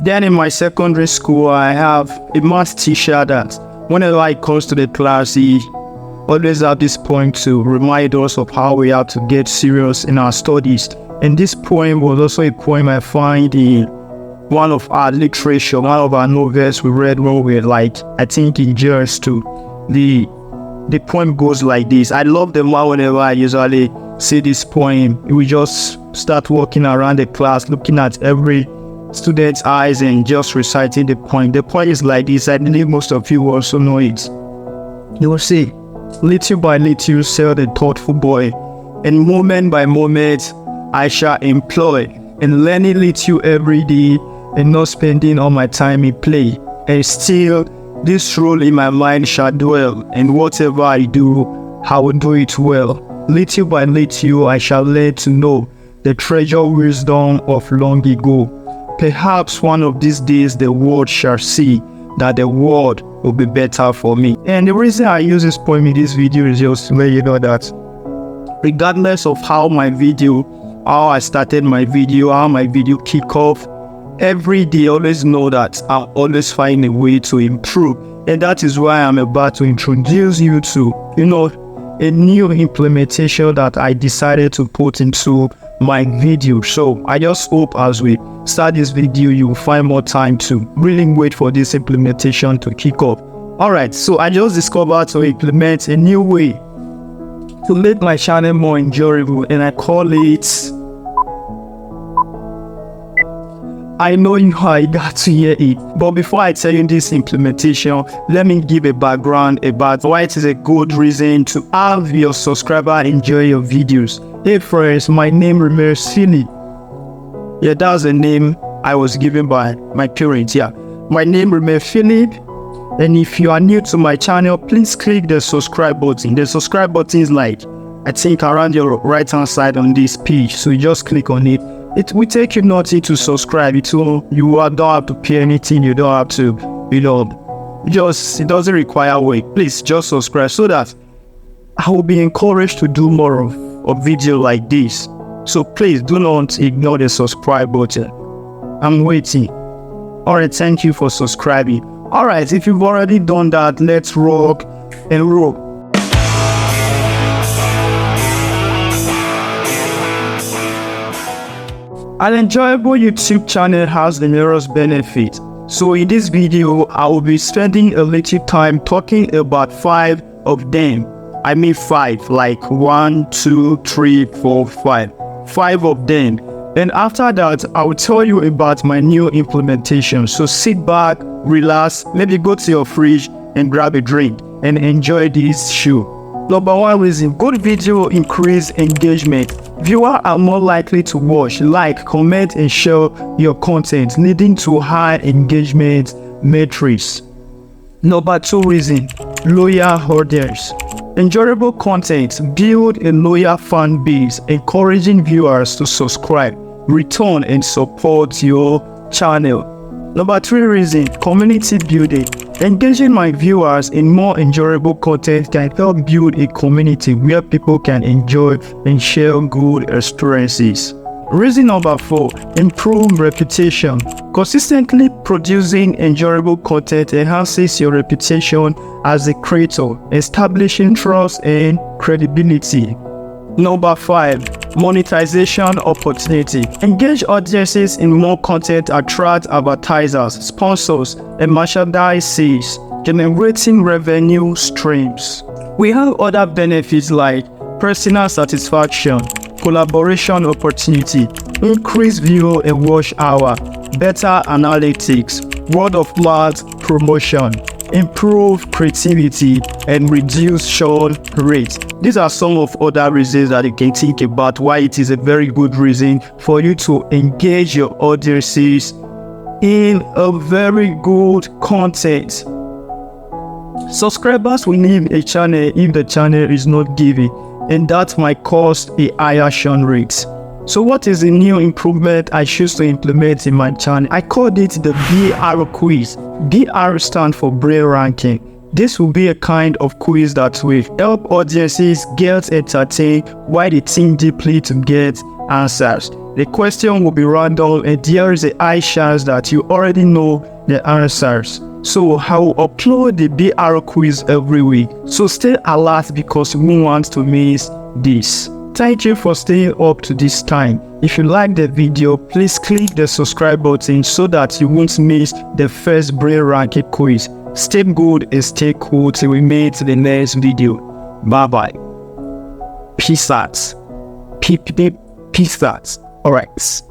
Then in my secondary school, I have a math teacher that whenever I comes to the class, he always have this point to remind us of how we have to get serious in our studies. And this poem was also a poem I find in one of our literature, one of our novels we read when we were I think in years too. The poem goes like this. I love the one whenever I usually see this poem. We just start walking around the class, looking at every student's eyes and just reciting the poem. The poem is like this. I believe most of you also know it. You will see, little by little, said the thoughtful boy, and moment by moment I shall employ, and learning little every day, and not spending all my time in play. And still, this rule in my mind shall dwell, and whatever I do, I will do it well. Little by little, I shall learn to know the treasure wisdom of long ago. Perhaps one of these days the world shall see that the world will be better for me. And the reason I use this poem in this video is just to let you know that regardless of how I started my video, how my video kick off, every day always know that I'll always find a way to improve. And that is why I'm about to introduce you to, a new implementation that I decided to put into my video. So I just hope as we start this video, you will find more time to really wait for this implementation to kick off. Alright, so I just discovered to implement a new way to make my channel more enjoyable, and I call it, I know how I got to hear it, but before I tell you this implementation, let me give a background about why it is a good reason to have your subscriber enjoy your videos. Hey friends, my name remains Philip. Yeah, that's the name I was given by my parents. Yeah, my name remains Philip. And if you are new to my channel, please click the subscribe button. The subscribe button is I think around your right hand side on this page. So you just click on it. It will take you nothing to subscribe. You don't have to pay anything. You don't have to, it doesn't require work. Please just subscribe so that I will be encouraged to do more of video like this. So please do not ignore the subscribe button. I'm waiting. Alright, thank you for subscribing. Alright, if you've already done that, let's rock and roll. An enjoyable YouTube channel has numerous benefits. So in this video, I will be spending a little time talking about 5 of them. I mean 5, like 1, 2, 3, 4, 5. 5 of them. And after that, I will tell you about my new implementation. So sit back, relax, maybe go to your fridge and grab a drink and enjoy this show. Number 1 reason, good video increase engagement. Viewers are more likely to watch, like, comment, and share your content, leading to high engagement metrics. Number 2 reason, loyal audience. Enjoyable content build a loyal fan base, encouraging viewers to subscribe, return, and support your channel. Number 3 reason, community building. Engaging my viewers in more enjoyable content can help build a community where people can enjoy and share good experiences. Reason number 4, improve reputation. Consistently producing enjoyable content enhances your reputation as a creator, establishing trust and credibility. Number 5, monetization opportunity. Engage audiences in more content, attract advertisers, sponsors, and merchandise sales, generating revenue streams. We have other benefits like personal satisfaction, collaboration opportunity, increased view and watch hour, better analytics, word of mouth promotion, improve creativity, and reduce churn rate. These are some of other reasons that you can think about why it is a very good reason for you to engage your audiences in a very good content. Subscribers will leave a channel if the channel is not giving, and that might cause a higher churn rate. So what is the new improvement I choose to implement in my channel? I called it the BR quiz. BR stands for brain ranking. This will be a kind of quiz that will help audiences get entertained while they think deeply to get answers. The question will be random and there is a high chance that you already know the answers. So I will upload the BR quiz every week. So stay alert because we won't want to miss this. Thank you for staying up to this time. If you like the video, please click the subscribe button so that you won't miss the first brain ranking quiz. Stay good and stay cool till we meet to the next video. Bye bye. Peace out. Peace out. Alright.